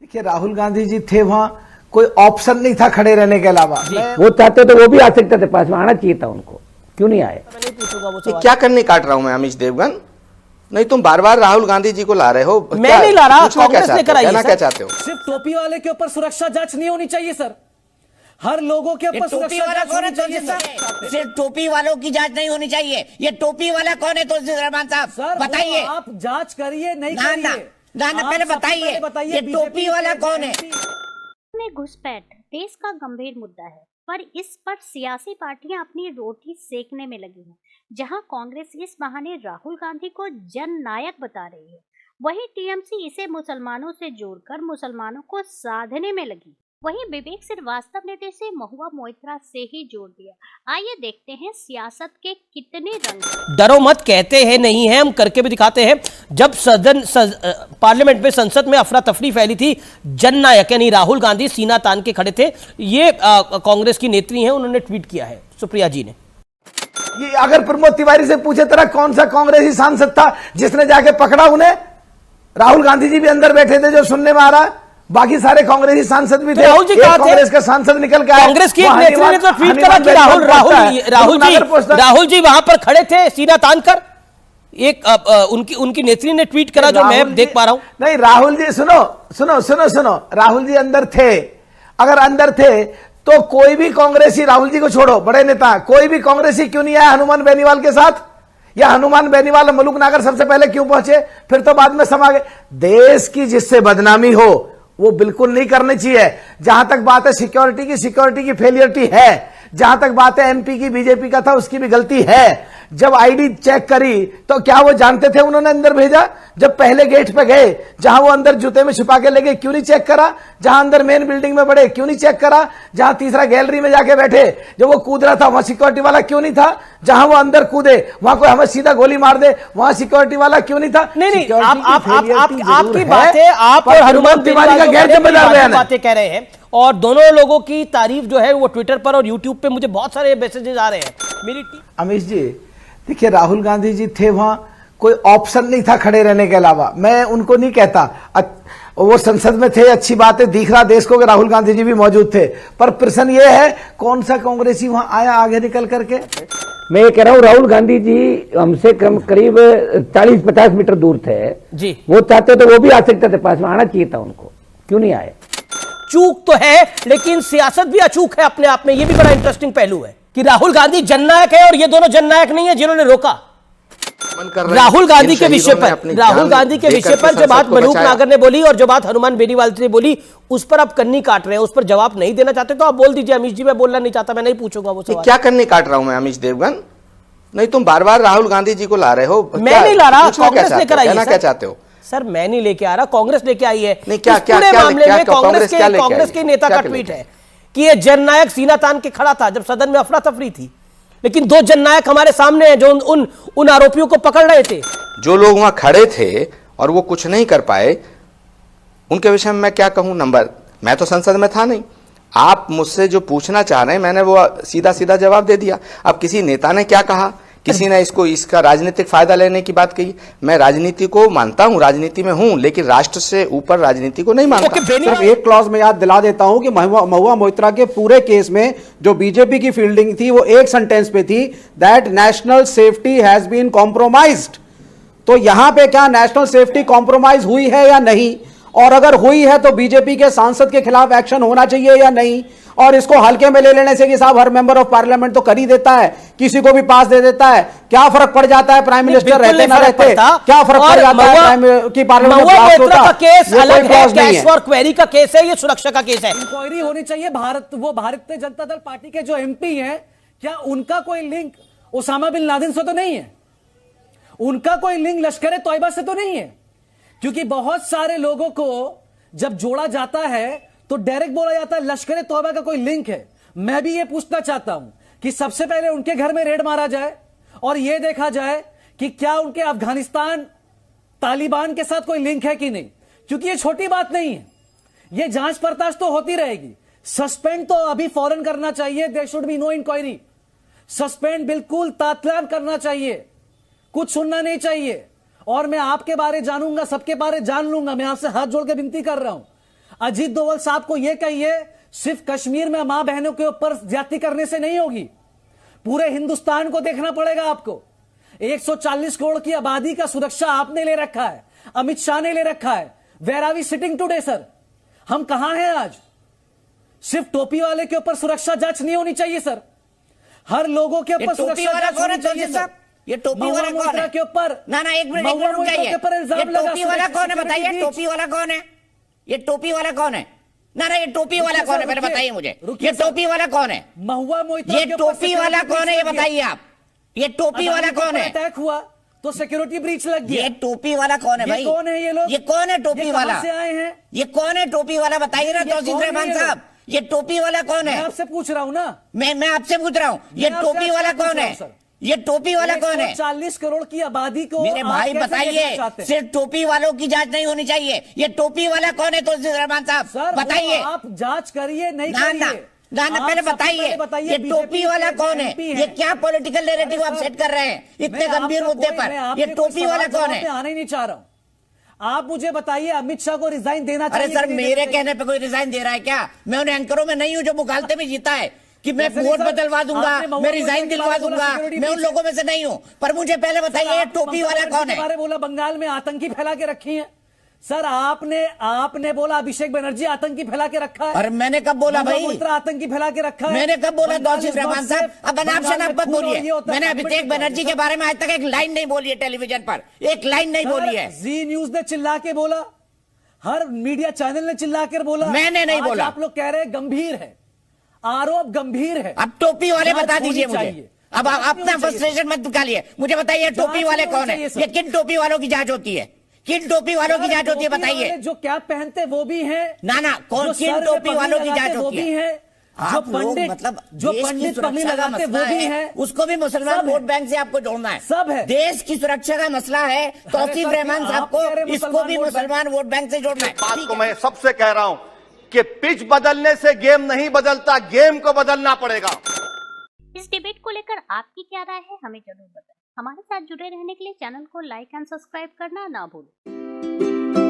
देखिए राहुल गांधी जी थे वहां, कोई ऑप्शन नहीं था खड़े रहने के अलावा। वो चाहते तो वो भी आ सकते थे, पास में आना चाहिए था उनको, क्यों नहीं आए? मैं नहीं पूछूंगा वो ये सवाल। क्या करने काट रहा हूं मैं अमीश देवगन? नहीं, तुम बार बार राहुल गांधी जी को ला रहे हो। मैं नहीं ला रहा, पूछना क्या कांग्रेस चाहते लेकर हो? आई है कहना सर। क्या चाहते हो? सिर्फ टोपी वाले के ऊपर सुरक्षा जांच नहीं होनी चाहिए सर, हर लोगों के ऊपर टोपी सुरक्षा वाला जांच कौन है? होनी तो चाहिए सर। सिर्फ टोपी वालों की जांच नहीं होनी चाहिए। ये टोपी वाला कौन है? तो रहमान सर साहब बताइए। वो आप जांच करिए नहीं ना ना करिए, ना ना, आप पहले सबसे बताइए बताइए ये बीजेपी टोपी वाला के कौन है? MP में घुसपैठ देश का गंभीर मुद्दा है, पर इस पर सियासी पार्टियां अपनी रोटी सेकने में लगी हैं। जहां कांग्रेस इस बहाने राहुल गांधी को जननायक बता रही है, वहीं टीएमसी इसे मुसलमानों से जोड़कर मुसलमानों को साधने में लगी। वहीं विवेक श्रीवास्तव ने तो इसे महुआ मोइत्रा से ही जोड़ दिया। आइए देखते हैं सियासत के कितने रंग हैं। डरो मत कहते हैं, नहीं है, हम करके भी दिखाते हैं। जब पार्लियामेंट में, संसद में अफरा तफरी फैली थी, जननायक यानी राहुल गांधी सीना तान के खड़े थे। ये कांग्रेस की नेत्री हैं, उन्होंने ट्वीट किया है, सुप्रिया जी ने। ये अगर प्रमोद तिवारी से पूछे तरह कौन सा कांग्रेसी सांसद था जिसने जाके पकड़ा उन्हें? राहुल गांधी जी भी अंदर बैठे थे जो सुनने में आ रहा, बाकी सारे कांग्रेसी सांसद भी थे। राहुल जी कहां थे? कांग्रेस का सांसद निकल के आए। कांग्रेस की एक नेत्री ने तो ट्वीट करा कि राहुल जी वहां पर खड़े थे सीना तान कर। एक उनकी नेत्री ने ट्वीट करा जो मैं देख पा रहा हूं। नहीं, राहुल जी सुनो, राहुल जी अंदर थे। अगर अंदर थे तो कोई भी कांग्रेसी, राहुल जी को छोड़ो, बड़े नेता, कोई भी कांग्रेसी क्यों नहीं आया हनुमान बेनीवाल के साथ? या हनुमान बेनीवाल मलूक नागर सबसे पहले क्यों पहुंचे, फिर तो बाद में समा गए? देश की जिससे बदनामी हो वो बिल्कुल नहीं करनी चाहिए। जहां तक बात है सिक्योरिटी की फेलियरिटी है। जहां तक बात है एमपी की, बीजेपी का था, उसकी भी गलती है। जब आईडी चेक करी तो क्या वो जानते थे उन्होंने अंदर भेजा? जब पहले गेट पे गए, जहां वो अंदर जूते में छुपा के ले गए, क्यों नहीं चेक करा? जहां अंदर मेन बिल्डिंग में बढ़े, क्यों नहीं चेक करा? जहां तीसरा गैलरी में जाके बैठे, जब वो कूद रहा था, वहां सिक्योरिटी वाला क्यों नहीं था? जहां वो अंदर कूदे वहां कोई हमें सीधा गोली मार दे, वहां सिक्योरिटी वाला क्यों नहीं था? नहीं, आपकी बातें, आप और हनुमान तिवारी का गैर जिम्मेदार बयान है। बातें कह रहे हैं, और दोनों लोगों की तारीफ जो है वो ट्विटर पर और यूट्यूब पे मुझे बहुत सारे मैसेजेस आ रहे हैं। मेरी अमीश जी देखिए, राहुल गांधी जी थे वहां, कोई ऑप्शन नहीं था खड़े रहने के अलावा। मैं उनको नहीं कहता, वो संसद में थे, अच्छी बात है, दिख रहा देश को कि राहुल गांधी जी भी मौजूद थे, पर प्रश्न ये है कौन सा कांग्रेसी वहां आया आगे निकल करके? मैं ये कह रहा हूँ राहुल गांधी जी हमसे करीब 40-50 मीटर दूर थे जी। वो चाहते तो वो भी आ सकते थे, पास में आना चाहिए था उनको, क्यों नहीं आए? चूक तो है, लेकिन सियासत भी अचूक है अपने आप में। यह भी बड़ा इंटरेस्टिंग पहलू है कि राहुल गांधी जननायक है और ये दोनों जननायक नहीं है जिन्होंने रोका। राहुल गांधी के विषय पर जो बात मलूक नागर ने बोली और जो बात हनुमान बेनीवाल ने बोली, उस पर आप कन्नी काट रहे हैं, उस पर जवाब नहीं देना चाहते तो आप बोल दीजिए। अमीश जी मैं बोलना नहीं चाहता, मैं नहीं पूछूंगा वो सवाल। क्या करने काट रहा हूं मैं अमीश देवगन? नहीं, तुम बार बार राहुल गांधी जी को ला रहे हो। मैं नहीं ला रहा, कांग्रेस लेकर आई है। कहना क्या चाहते हो? सर मैं नहीं लेके आ रहा, कांग्रेस लेके आई है। नहीं, क्या मामले में कांग्रेस कांग्रेस के नेता का ट्वीट है कि ये जननायक सीना तान के खड़ा था जब सदन में अफरा तफरी थी, लेकिन दो जननायक हमारे सामने हैं जो उन आरोपियों को पकड़ रहे थे। जो लोग वहां खड़े थे और वो कुछ नहीं कर पाए, उनके विषय में मैं क्या कहूं? नंबर, मैं तो संसद में था नहीं। आप मुझसे जो पूछना चाह रहे हैं मैंने वो सीधा सीधा जवाब दे दिया। अब किसी नेता ने क्या कहा, किसी ने इसका राजनीतिक फायदा लेने की बात कही। मैं राजनीति को मानता हूं, राजनीति में हूं, लेकिन राष्ट्र से ऊपर राजनीति को नहीं मानता। सिर्फ एक क्लॉज में याद दिला देता हूं कि महुआ मोइत्रा के पूरे केस में जो बीजेपी की फील्डिंग थी वो एक सेंटेंस पे थी, that national safety has been compromised. तो यहां पे क्या नेशनल सेफ्टी कॉम्प्रोमाइज हुई है या नहीं? और अगर हुई है तो बीजेपी के सांसद के खिलाफ एक्शन होना चाहिए या नहीं? और इसको हल्के में ले लेने से कि साहब हर मेंबर ऑफ पार्लियामेंट तो कर ही देता है, किसी को भी पास दे देता है, क्या फर्क पड़ जाता है प्राइम मिनिस्टर रहते ना रहते? क्या फर्क पड़ जाता है कि पार्लियामेंट का केस अलग है, कैश फॉर क्वेरी का केस है, ये सुरक्षा का केस है। इंक्वायरी होनी चाहिए। भारतीय जनता दल पार्टी के जो एमपी हैं, क्या उनका कोई लिंक ओसामा बिन लादेन से तो नहीं है? उनका कोई लिंक लश्कर तोयबा से तो नहीं है? क्योंकि बहुत सारे लोगों को जब जोड़ा जाता है तो डायरेक्ट बोला जाता है लश्कर तोयबा का कोई लिंक है। मैं भी ये पूछना चाहता हूं कि सबसे पहले उनके घर में रेड मारा जाए और यह देखा जाए कि क्या उनके अफगानिस्तान तालिबान के साथ कोई लिंक है कि नहीं, क्योंकि ये छोटी बात नहीं है। ये जांच पड़ताल तो होती रहेगी। सस्पेंड तो अभी फौरन करना चाहिए। There should be no inquiry. Suspend बिल्कुल तात्कालिक करना चाहिए, कुछ सुनना नहीं चाहिए। और मैं आपके बारे जानूंगा, सबके बारे जान लूंगा। मैं आपसे हाथ जोड़ के विनती कर रहा हूं, अजीत दोवल साहब को यह कहिए सिर्फ कश्मीर में मां बहनों के ऊपर ज्यादती करने से नहीं होगी, पूरे हिंदुस्तान को देखना पड़ेगा आपको। 140 करोड़ की आबादी का सुरक्षा आपने ले रखा है, अमित शाह ने ले रखा है। Where are we sitting today sir? हम कहां हैं आज? सिर्फ टोपी वाले के ऊपर सुरक्षा जांच नहीं होनी चाहिए सर, हर लोगों के ऊपर टोपी वाला कौन है तो साहब? ये टोपी वाला कौन है? के ऊपर ना एक मिनट रुक जाइए। ये टोपी वाला कौन है बताइए? टोपी वाला कौन है? ये टोपी वाला कौन है? ना ये टोपी वाला कौन है पहले बताइए मुझे। ये टोपी वाला कौन है? महुआ मोइत्रा ये टोपी वाला कौन है ये बताइए आप। ये टोपी वाला कौन है? अटैक हुआ तो सिक्योरिटी ब्रीच लग गया। ये टोपी वाला कौन है भाई? कौन है ये लोग? ये कौन है टोपी वाला? से आए हैं? ये कौन है टोपी वाला बताइए ना तौसीफ रहमान साहब। ये टोपी वाला कौन है? मैं आपसे पूछ रहा हूँ ना। मैं आपसे पूछ रहा हूँ ये टोपी वाला कौन है? ये टोपी वाला कौन है? 40 करोड़ की आबादी को मेरे भाई बताइए, सिर्फ टोपी वालों की जांच नहीं होनी चाहिए। ये टोपी वाला कौन है तौसीफ रहमान साहब बताइए। आप जांच करिए नहीं ना पहले बताइए ये टोपी वाला कौन है? ये क्या पॉलिटिकल नैरेटिव आप सेट कर रहे हैं इतने गंभीर मुद्दे पर? ये टोपी वाला कौन है? आने नहीं चाह रहा हूं, आप मुझे बताइए अमित शाह को रिजाइन देना चाहिए? अरे सर मेरे कहने पे कोई रिजाइन दे रहा है क्या? मैं उन एंकरों में नहीं हूं जो मुगालते में जीता है कि मैं वोट बदलवा दूंगा, मैं रिजाइन दिलवा दूंगा, मैं उन लोगों में से नहीं हूं। पर मुझे पहले बताइए ये टोपी वाला कौन है? बोला बंगाल में आतंकी फैला के रखी है सर, आपने बोला अभिषेक बनर्जी आतंकी फैला के रखा है। और मैंने कब बोला भाई आतंकी फैला के रखा है? मैंने कब बोला तौसीफ रहमान साहब? अब बनाम शनाब मत बोलिए। मैंने अभिषेक बनर्जी के बारे में आज तक एक लाइन नहीं बोली है टेलीविजन पर, एक लाइन नहीं बोली है। जी न्यूज ने चिल्ला के बोला, हर मीडिया चैनल ने चिल्ला कर बोला, मैंने नहीं बोला। आप लोग कह रहे हैं गंभीर है, आरोप गंभीर है। अब टोपी वाले बता दीजिए मुझे। अब अपना फ्रस्ट्रेशन मत निकालिए, मुझे बताइए टोपी वाले कौन है? ये किन टोपी वालों की जांच होती है? किन टोपी वालों की जांच होती है बताइए? जो कैप पहनते वो भी हैं। ना कौन किन टोपी वालों की जांच होती है? जो पंडित मतलब जो पंडित पगड़ी लगाते वो भी है, उसको भी मुसलमान वोट बैंक से आपको जोड़ना है। सब है। देश की सुरक्षा का मसला है, तौसीफ रहमान साहब को इसको भी मुसलमान वोट बैंक से जोड़ना है। बात को मैं सबसे कह रहा हूं कि पिच बदलने से गेम नहीं बदलता, गेम को बदलना पड़ेगा। इस डिबेट को लेकर आपकी क्या राय है हमें जरूर बताएं। हमारे साथ जुड़े रहने के लिए चैनल को लाइक एंड सब्सक्राइब करना ना भूलें।